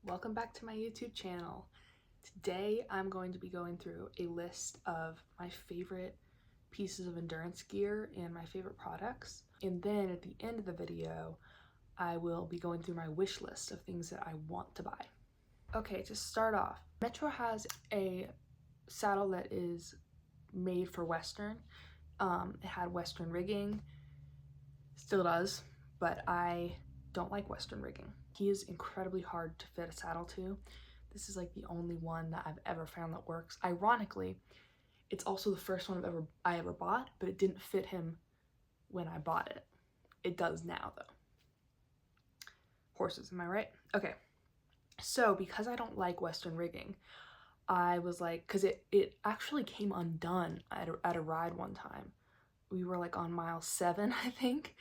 Welcome back to my YouTube channel. Today I'm going to be going through a list of my favorite pieces of endurance gear and my favorite products. And then at the end of the video, I will be going through my wish list of things that I want to buy. Okay, to start off, Metro has a saddle that is made for Western. It had Western rigging, still does, but I don't like Western rigging. He is incredibly hard to fit a saddle to. This is like the only one that I've ever found that works. Ironically, it's also the first one I ever bought, but it didn't fit him when I bought it. It does now though. Horses, am I right? Okay. So because I don't like Western rigging, I was like, because it actually came undone at a ride one time. We were like on mile 7, I think,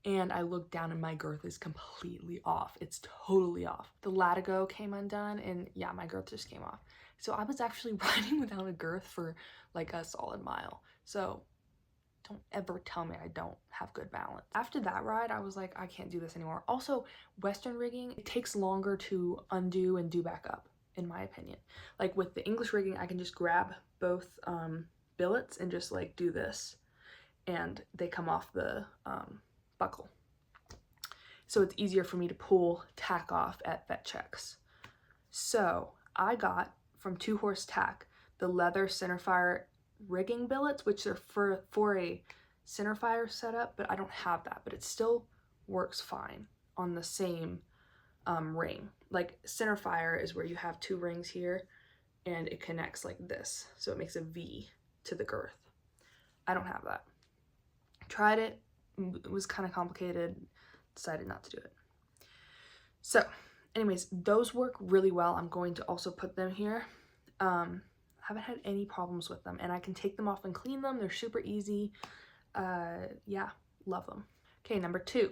and I looked down and my girth is completely off. It's totally off. The latigo came undone and yeah, my girth just came off. So I was actually riding without a girth for like a solid mile. So don't ever tell me I don't have good balance. After that ride, I was like, I can't do this anymore. Also, Western rigging, it takes longer to undo and do back up, in my opinion. Like with the English rigging, I can just grab both billets and just like do this and they come off the buckle. So it's easier for me to pull tack off at vet checks. So I got from Two Horse Tack the leather centerfire rigging billets, which are for a centerfire setup, but I don't have that, but it still works fine on the same ring. Like centerfire is where you have two rings here and it connects like this, so it makes a V to the girth. I don't have that. Tried it, it was kind of complicated, decided not to do it. So anyways, those work really well. I'm going to also put them here. Haven't had any problems with them, and I can take them off and clean them. They're super easy. Yeah, love them. Okay, number 2.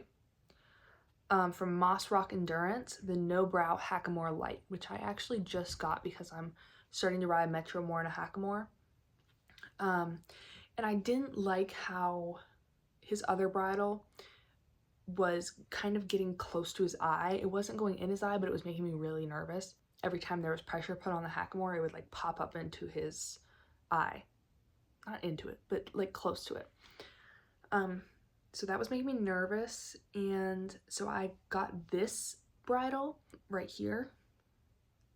From Moss Rock Endurance, the No Brow Hackamore Light, which I actually just got because I'm starting to ride Metro more in a Hackamore. And I didn't like how his other bridle was kind of getting close to his eye. It wasn't going in his eye, but it was making me really nervous. Every time there was pressure put on the Hackamore, it would like pop up into his eye. Not into it, but like close to it. So that was making me nervous, and so I got this bridle right here.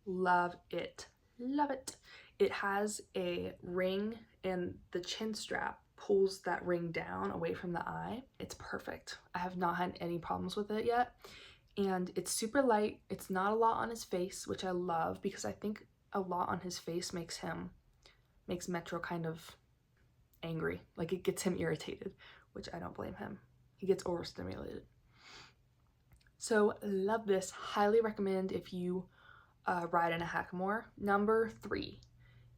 Love it. Love it. It has a ring and the chin strap pulls that ring down away from the eye. It's perfect. I have not had any problems with it yet. And it's super light. It's not a lot on his face, which I love because I think a lot on his face makes Metro kind of angry. Like it gets him irritated, which I don't blame him. He gets overstimulated. So love this. Highly recommend if you ride in a Hackamore. Number 3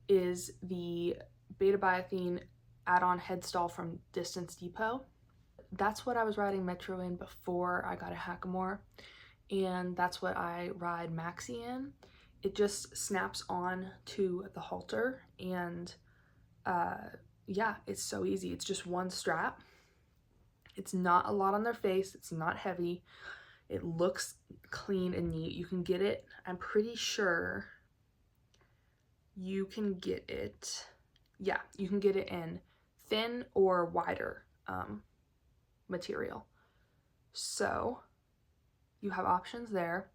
is the Beta Biothene add-on headstall from Distance Depot. That's what I was riding Metro in before I got a Hackamore, and that's what I ride Maxi in. It just snaps on to the halter, and yeah, it's so easy. It's just one strap. It's not a lot on their face. It's not heavy. It looks clean and neat. You can get it, I'm pretty sure you can get it, yeah, you can get it in thin or wider material. So you have options there.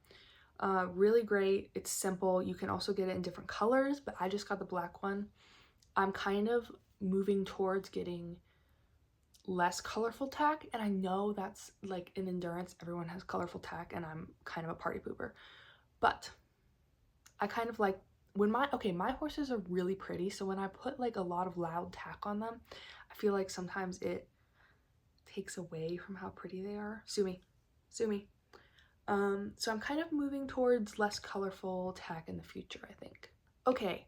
Really great. It's simple. You can also get it in different colors, but I just got the black one. I'm kind of moving towards getting less colorful tack, and I know that's like in endurance everyone has colorful tack and I'm kind of a party pooper, but I kind of like when my horses are really pretty, so when I put like a lot of loud tack on them, I feel like sometimes it takes away from how pretty they are. Sue me. So I'm kind of moving towards less colorful tack in the future, I think. Okay,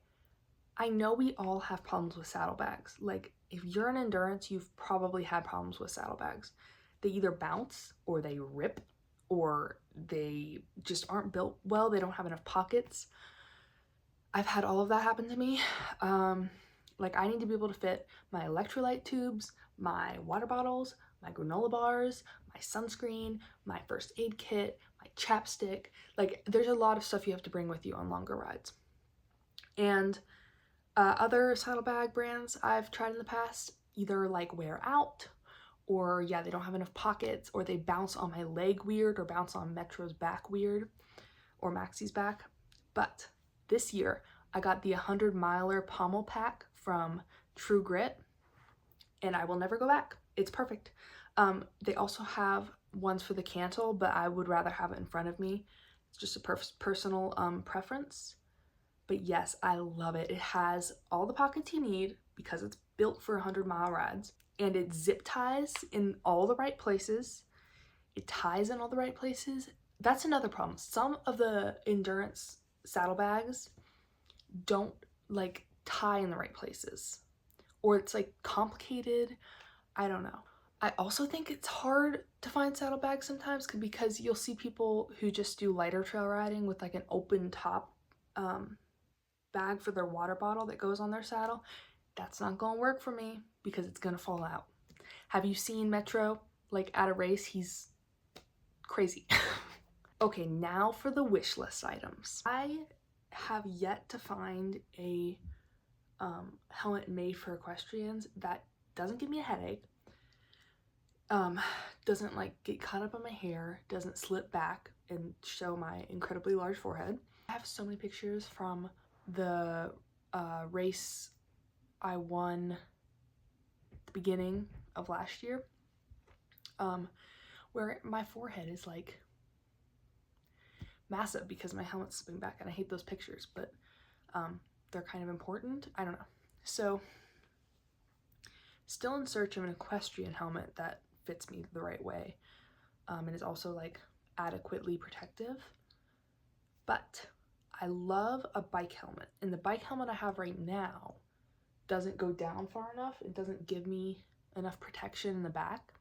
I know we all have problems with saddlebags. Like if you're in endurance, you've probably had problems with saddlebags. They either bounce or they rip or they just aren't built well. They don't have enough pockets. I've had all of that happen to me. Like I need to be able to fit my electrolyte tubes, my water bottles, my granola bars, my sunscreen, my first aid kit, like chapstick. Like there's a lot of stuff you have to bring with you on longer rides. And other saddlebag brands I've tried in the past either like wear out, or yeah, they don't have enough pockets, or they bounce on my leg weird, or bounce on Metro's back weird, or Maxie's back. But this year I got the 100 miler pommel pack from True Grit, and I will never go back. It's perfect. They also have ones for the cantle, but I would rather have it in front of me. It's just a personal preference. But yes, I love it. It has all the pockets you need because it's built for 100-mile rides, and it zip ties in all the right places. It ties in all the right places. That's another problem. Some of the endurance saddlebags don't like tie in the right places, or it's like complicated. I don't know. I also think it's hard to find saddlebags sometimes because you'll see people who just do lighter trail riding with like an open top bag for their water bottle that goes on their saddle. That's not gonna work for me because it's gonna fall out. Have you seen Metro like at a race? He's crazy. Okay, now for the wish list items. I have yet to find a helmet made for equestrians that doesn't give me a headache, doesn't like get caught up on my hair, doesn't slip back and show my incredibly large forehead. I have so many pictures from the race I won at the beginning of last year, where my forehead is like massive because my helmet's slipping back, and I hate those pictures, but they're kind of important. I don't know. So still in search of an equestrian helmet that fits me the right way, and is also like adequately protective. But I love a bike helmet, and the bike helmet I have right now doesn't go down far enough. It doesn't give me enough protection in the back.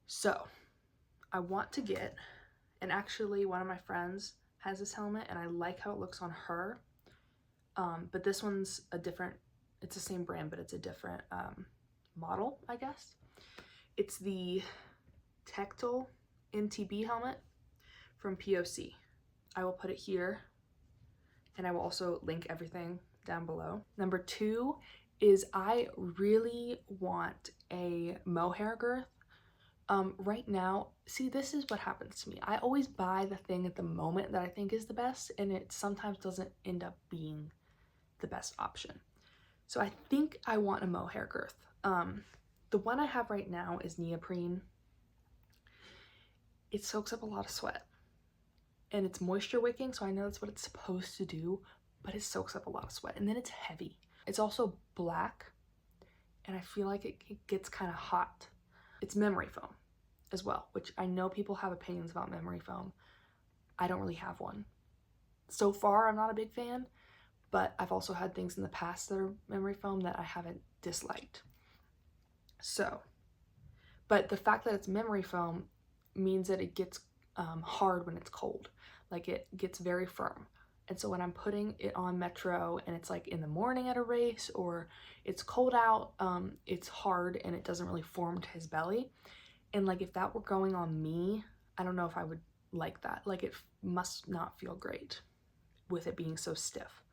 So I want to get, and actually one of my friends has this helmet and I like how it looks on her, but this one's a different, it's the same brand, but it's a different model, I guess. It's the Tactile NTB helmet from POC. I will put it here, and I will also link everything down below. Number 2 is I really want a mohair girth. Right now, see, this is what happens to me. I always buy the thing at the moment that I think is the best, and it sometimes doesn't end up being the best option. So I think I want a mohair girth. The one I have right now is neoprene. It soaks up a lot of sweat, and it's moisture wicking, so I know that's what it's supposed to do, but it soaks up a lot of sweat, and then it's heavy. It's also black, and I feel like it gets kind of hot. It's memory foam as well, which I know people have opinions about memory foam. I don't really have one. So far, I'm not a big fan, but I've also had things in the past that are memory foam that I haven't disliked. So, but the fact that it's memory foam means that it gets hard when it's cold. Like it gets very firm. And so when I'm putting it on Metro and it's like in the morning at a race, or it's cold out, it's hard and it doesn't really form to his belly. And like if that were going on me, I don't know if I would like that. Like it must not feel great with it being so stiff.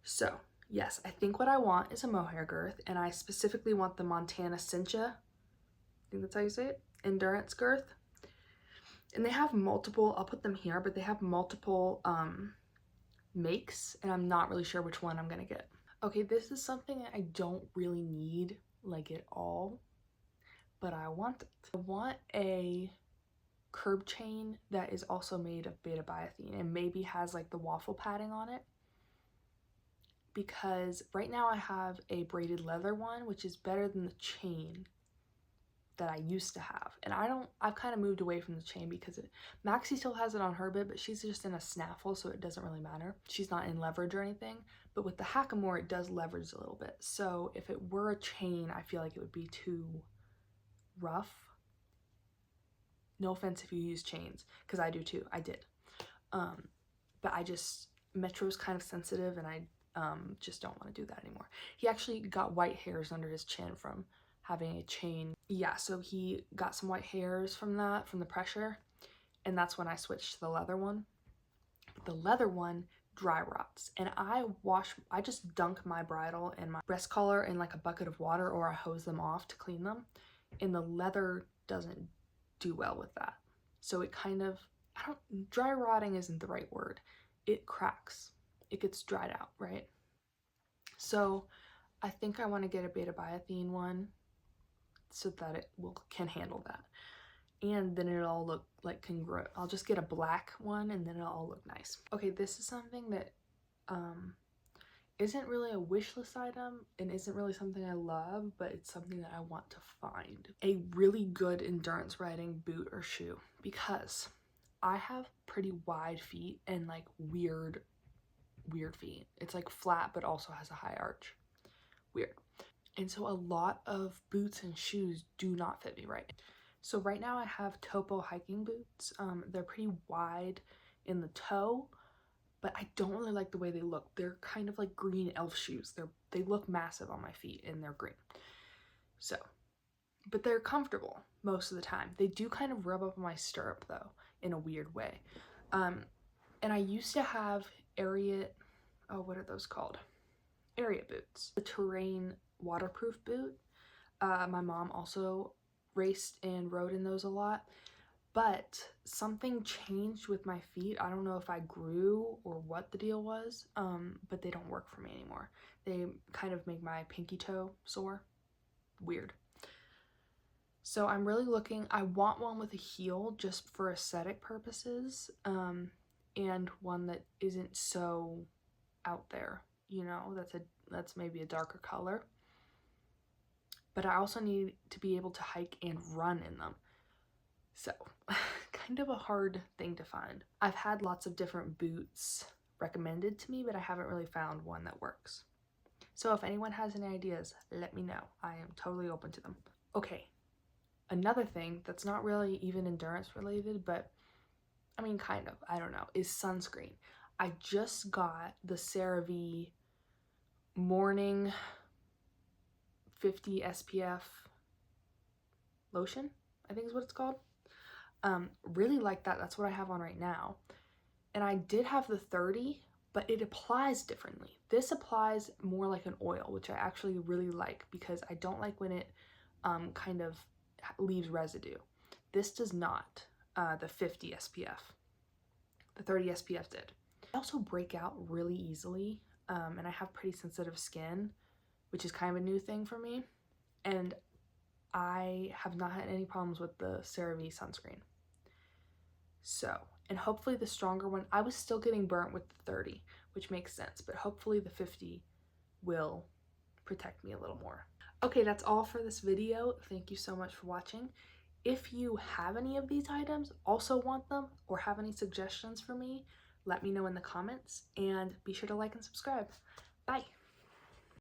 So yes, I think what I want is a mohair girth, and I specifically want the Montana Cincha, I think that's how you say it, endurance girth. And they have multiple, I'll put them here, but they have multiple makes, and I'm not really sure which one I'm gonna get. Okay, this is something that I don't really need like at all, but I want it. I want a curb chain that is also made of beta biothene and maybe has like the waffle padding on it, because right now I have a braided leather one, which is better than the chain that I used to have. And I've kind of moved away from the chain because Maxie still has it on her bit, but she's just in a snaffle, so it doesn't really matter. She's not in leverage or anything, but with the Hackamore, it does leverage a little bit. So if it were a chain, I feel like it would be too rough. No offense if you use chains, because I do too, I did. But Metro's kind of sensitive, and I just don't want to do that anymore. He actually got white hairs under his chin from having a chain. Yeah, so he got some white hairs from that, from the pressure, and that's when I switched to the leather one. The leather one dry rots, and I just dunk my bridle and my breast collar in like a bucket of water, or I hose them off to clean them, and the leather doesn't do well with that. So it kind of, dry rotting isn't the right word. It cracks. It gets dried out, right? So I think I want to get a beta biothene one so that it can handle that. And then it'll all look like congruent. I'll just get a black one and then it'll all look nice. Okay, this is something that isn't really a wish list item and isn't really something I love, but it's something that I want to find. A really good endurance riding boot or shoe, because I have pretty wide feet and like weird feet. It's like flat but also has a high arch. Weird. And so a lot of boots and shoes do not fit me right. So right now I have Topo hiking boots. They're pretty wide in the toe, but I don't really like the way they look. They're kind of like green elf shoes. They look massive on my feet and they're green. So, but they're comfortable most of the time. They do kind of rub up on my stirrup though, in a weird way. And I used to have what are those called? Ariat boots. The terrain waterproof boot. My mom also raced and rode in those a lot, but something changed with my feet. I don't know if I grew or what the deal was, but they don't work for me anymore. They kind of make my pinky toe sore. Weird. So I'm really I want one with a heel just for aesthetic purposes, and one that isn't so out there, you know, that's maybe a darker color. But I also need to be able to hike and run in them. So, kind of a hard thing to find. I've had lots of different boots recommended to me, but I haven't really found one that works. So if anyone has any ideas, let me know. I am totally open to them. Okay, another thing that's not really even endurance related, but I mean kind of, I don't know, is sunscreen. I just got the CeraVe Morning 50 SPF lotion, I think is what it's called. Really like that. That's what I have on right now. And I did have the 30, but it applies differently. This applies more like an oil, which I actually really like because I don't like when it kind of leaves residue. This does not, the 50 SPF. The 30 SPF did. I also break out really easily, and I have pretty sensitive skin, which is kind of a new thing for me. And I have not had any problems with the CeraVe sunscreen. So, and hopefully the stronger one, I was still getting burnt with the 30, which makes sense, but hopefully the 50 will protect me a little more. Okay, that's all for this video. Thank you so much for watching. If you have any of these items, also want them, or have any suggestions for me, let me know in the comments, and be sure to like and subscribe. Bye.